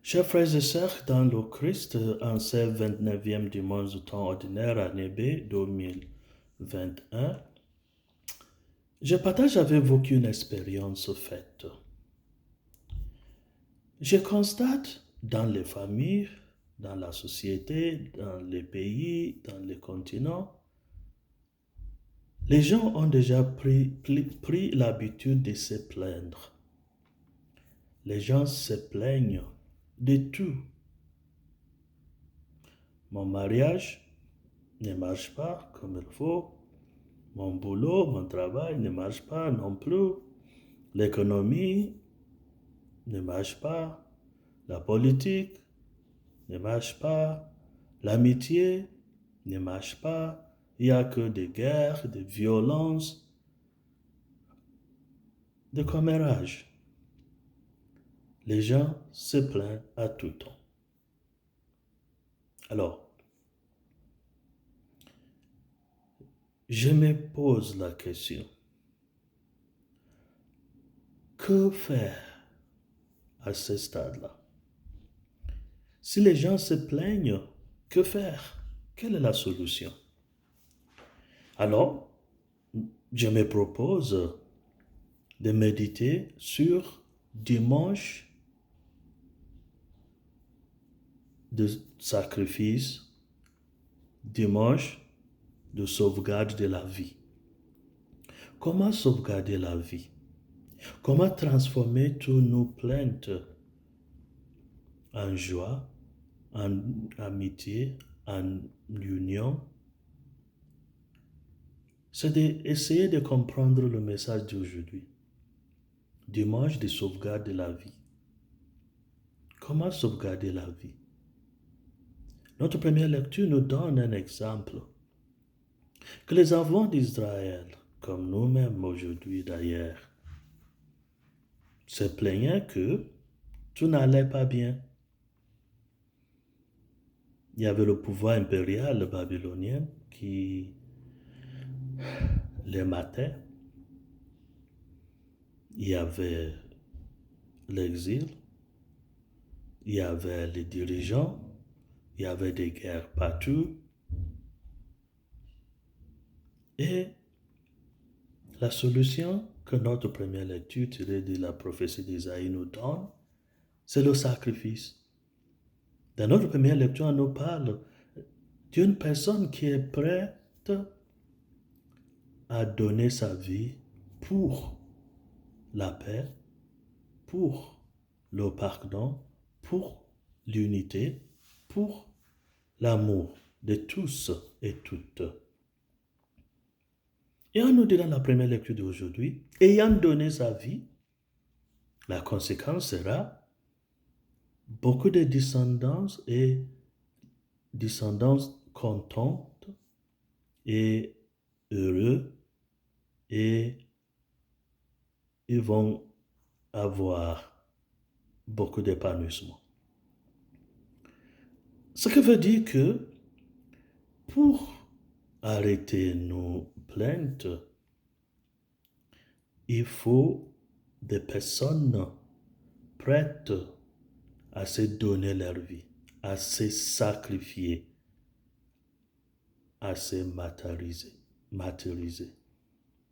Chers frères et sœurs, dans le Christ, en ce 29e dimanche du temps ordinaire, année B 2021, je partage avec vous une expérience faite. Je constate dans les familles, dans la société, dans les pays, dans les continents, les gens ont déjà pris l'habitude de se plaindre. Les gens se plaignent de tout. Mon mariage ne marche pas comme il faut. Mon boulot, mon travail ne marche pas non plus. L'économie ne marche pas. La politique ne marche pas. L'amitié ne marche pas. Il n'y a que des guerres, des violences, des commérages. Les gens se plaignent à tout temps. Alors, je me pose la question, que faire à ce stade-là? Si les gens se plaignent, que faire? Quelle est la solution? Alors, je me propose de méditer sur dimanche de sacrifice, dimanche de sauvegarde de la vie. Comment sauvegarder la vie? Comment transformer toutes nos plaintes en joie, en amitié, en union? C'est d'essayer de comprendre le message d'aujourd'hui. Dimanche de sauvegarde de la vie. Comment sauvegarder la vie? Notre première lecture nous donne un exemple. Que les enfants d'Israël, comme nous-mêmes aujourd'hui d'ailleurs, se plaignaient que tout n'allait pas bien. Il y avait le pouvoir impérial babylonien qui les matait. Il y avait l'exil, il y avait les dirigeants, il y avait des guerres partout. Et la solution que notre première lecture tirée de la prophétie d'Isaïe nous donne, c'est le sacrifice. Dans notre première lecture, on nous parle d'une personne qui est prête à donner sa vie pour la paix, pour le pardon, pour l'unité, pour l'amour de tous et toutes. Et on nous dit dans la première lecture d'aujourd'hui, ayant donné sa vie, la conséquence sera beaucoup de descendants contentes et heureux, et ils vont avoir beaucoup d'épanouissement. Ce qui veut dire que pour arrêter nos plaintes, il faut des personnes prêtes à se donner leur vie, à se sacrifier, à se matérialiser.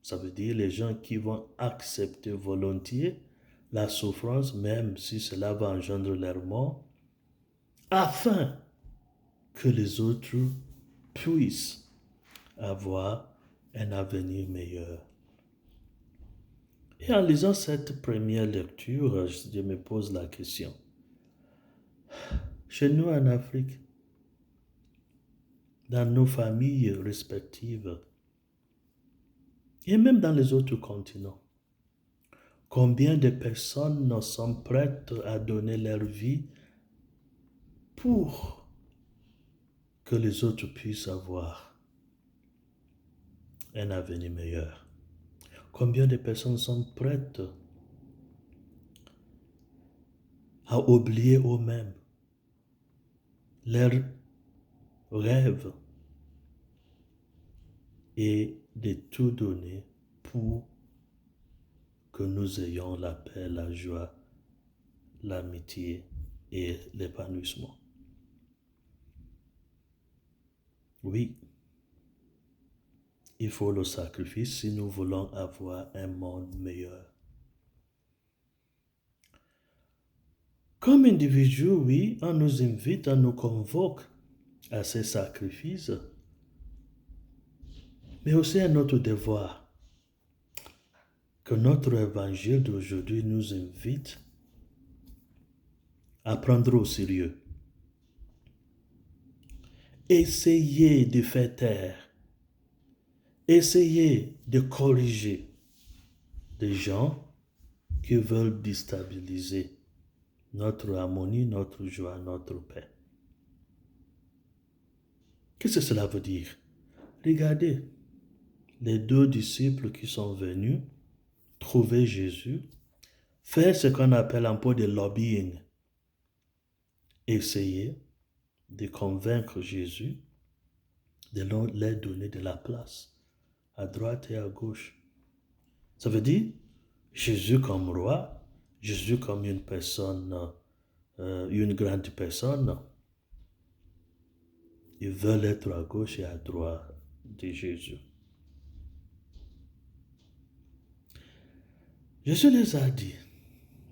Ça veut dire les gens qui vont accepter volontiers la souffrance, même si cela va engendrer leur mort, afin que les autres puissent avoir un avenir meilleur. Et en lisant cette première lecture, je me pose la question. Chez nous en Afrique, dans nos familles respectives, et même dans les autres continents, combien de personnes sont prêtes à donner leur vie pour que les autres puissent avoir un avenir meilleur? Combien de personnes sont prêtes à oublier eux-mêmes leurs rêves et de tout donner pour que nous ayons la paix, la joie, l'amitié et l'épanouissement. Oui, il faut le sacrifice si nous voulons avoir un monde meilleur. Comme individu, oui, on nous invite, on nous convoque à ces sacrifices, mais aussi à notre devoir que notre évangile d'aujourd'hui nous invite à prendre au sérieux. Essayez de faire taire, essayez de corriger des gens qui veulent déstabiliser notre harmonie, notre joie, notre paix. Qu'est-ce que cela veut dire? Regardez, les 2 disciples qui sont venus trouver Jésus, faire ce qu'on appelle un peu de lobbying, essayer de convaincre Jésus de leur donner de la place à droite et à gauche. Ça veut dire Jésus comme roi, Jésus comme une personne, une grande personne. Ils veulent être à gauche et à droite de Jésus. Jésus les a dit,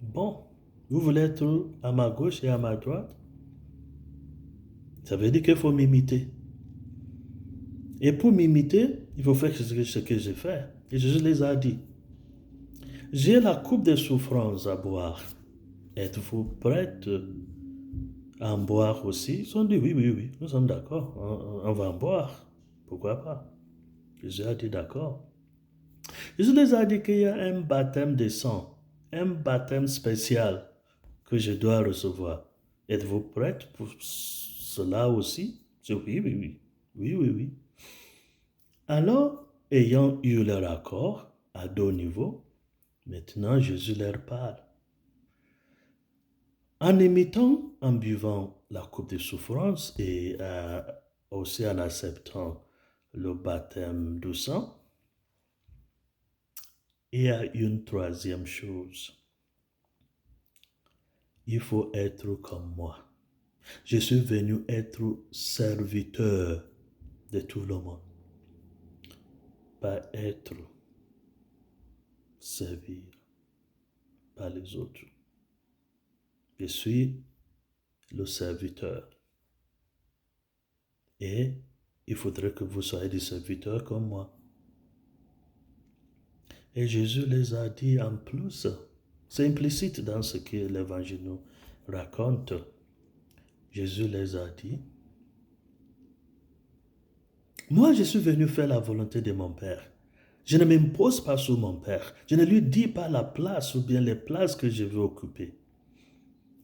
bon, vous voulez être à ma gauche et à ma droite? Ça veut dire qu'il faut m'imiter. Et pour m'imiter, il faut faire ce que j'ai fait. Et Jésus les a dit, j'ai la coupe de souffrance à boire. Êtes-vous prête à en boire aussi? Ils ont dit, oui, nous sommes d'accord, on va en boire. Pourquoi pas? Jésus a dit, d'accord. Jésus les a dit qu'il y a un baptême de sang, un baptême spécial que je dois recevoir. Êtes-vous prête pour cela aussi? Je dis, oui. Alors, ayant eu leur accord à 2 niveaux, maintenant Jésus leur parle. En imitant, en buvant la coupe de souffrance et aussi en acceptant le baptême du sang, il y a une 3e chose. Il faut être comme moi. Je suis venu être serviteur de tout le monde. Pas être servir par les autres. Je suis le serviteur. Et il faudrait que vous soyez des serviteurs comme moi. Et Jésus les a dit en plus, c'est implicite dans ce que l'Évangile nous raconte. Jésus les a dit, moi je suis venu faire la volonté de mon Père. Je ne m'impose pas sur mon Père. Je ne lui dis pas la place ou bien les places que je veux occuper.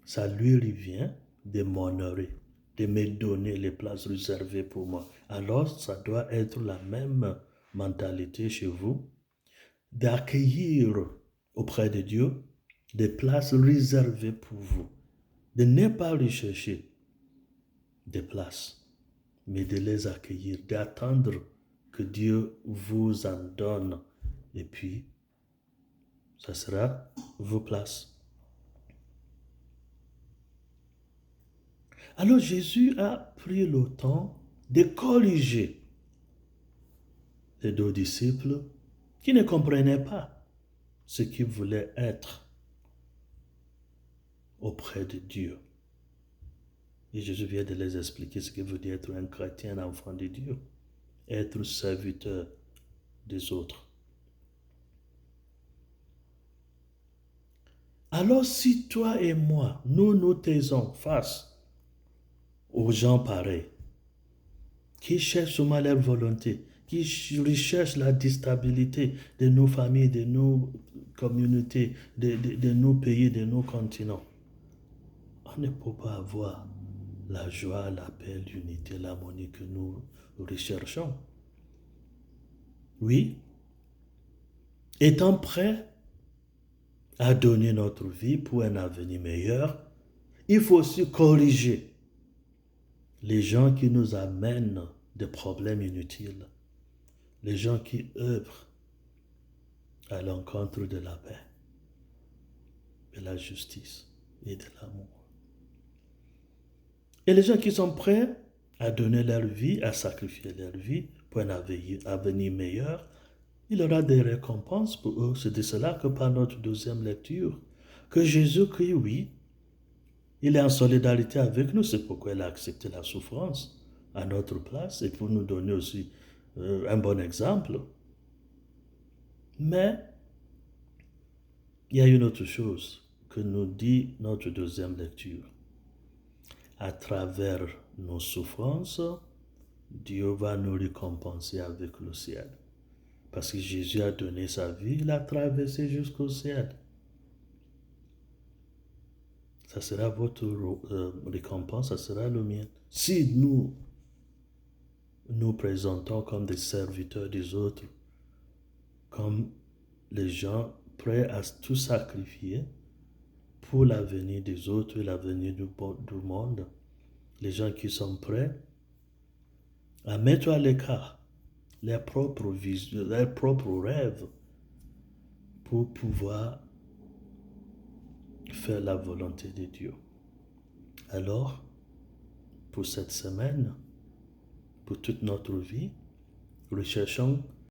Ça lui revient de m'honorer, de me donner les places réservées pour moi. Alors, ça doit être la même mentalité chez vous, d'accueillir auprès de Dieu des places réservées pour vous, de ne pas rechercher des places, mais de les accueillir, d'attendre que Dieu vous en donne, et puis, ça sera vos places. Alors Jésus a pris le temps de corriger les 2 disciples qui ne comprenaient pas ce qu'ils voulaient être auprès de Dieu. Et Jésus vient de les expliquer ce que veut dire être un chrétien, un enfant de Dieu, être serviteur des autres. Alors si toi et moi, nous taisons face aux gens pareils, qui cherchent seulement leur volonté, qui recherchent la déstabilité de nos familles, de nos communautés, de nos pays, de nos continents, on ne peut pas avoir la joie, la paix, l'unité, l'harmonie que nous recherchons. Oui, étant prêts à donner notre vie pour un avenir meilleur, il faut aussi corriger les gens qui nous amènent des problèmes inutiles, les gens qui œuvrent à l'encontre de la paix, de la justice et de l'amour. Et les gens qui sont prêts à donner leur vie, à sacrifier leur vie pour un avenir meilleur, il y aura des récompenses pour eux. C'est de cela que par notre deuxième lecture, que Jésus-Christ, oui, il est en solidarité avec nous, c'est pourquoi il a accepté la souffrance à notre place et pour nous donner aussi un bon exemple. Mais il y a une autre chose que nous dit notre deuxième lecture. À travers nos souffrances, Dieu va nous récompenser avec le ciel. Parce que Jésus a donné sa vie, il a traversé jusqu'au ciel. Ça sera votre récompense, ça sera le mien. Si nous nous présentons comme des serviteurs des autres, comme les gens prêts à tout sacrifier pour l'avenir des autres et l'avenir du monde, les gens qui sont prêts à mettre à l'écart leurs propres visions, leurs propres rêves pour pouvoir faire la volonté de Dieu. Alors, pour cette semaine, pour toute notre vie, recherchons